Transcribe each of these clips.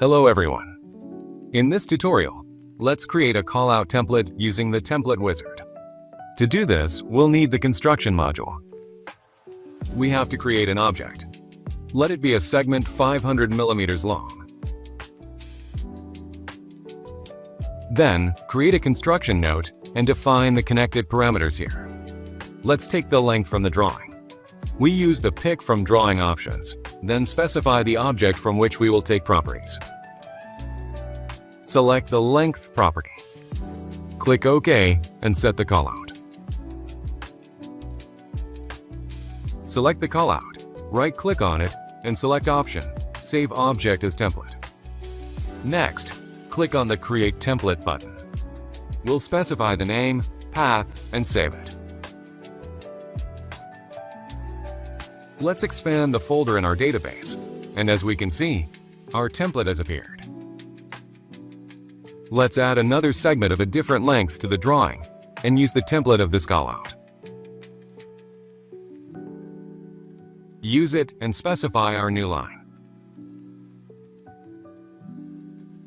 Hello everyone. In this tutorial, let's create a callout template using the template wizard. To do this, we'll need the construction module. We have to create an object. Let it be a segment 500 millimeters long. Then, create a construction note and define the connected parameters here. Let's take the length from the drawing. We use the pick from drawing options, then specify the object from which we will take properties. Select the length property. Click OK and set the callout. Select the callout, right-click on it, and select Option, Save Object as Template. Next, click on the Create Template button. We'll specify the name, path, and save it. Let's expand the folder in our database, and as we can see, our template has appeared. Let's add another segment of a different length to the drawing and use the template of this callout. Use it and specify our new line.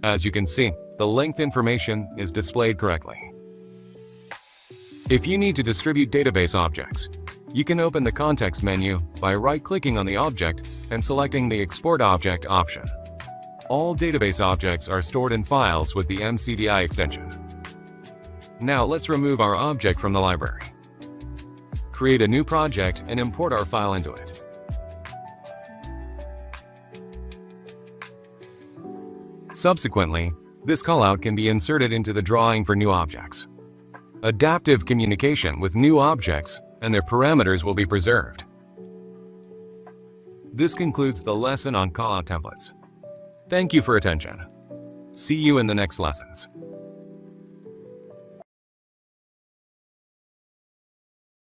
As you can see, the length information is displayed correctly. If you need to distribute database objects, you can open the context menu by right-clicking on the object and selecting the Export Object option. All database objects are stored in files with the mcdi extension. Now let's remove our object from the library. Create a new project and import our file into it. Subsequently, this callout can be inserted into the drawing for new objects. Adaptive communication with new objects and their parameters will be preserved. This concludes the lesson on callout templates. Thank you for attention. See you in the next lessons.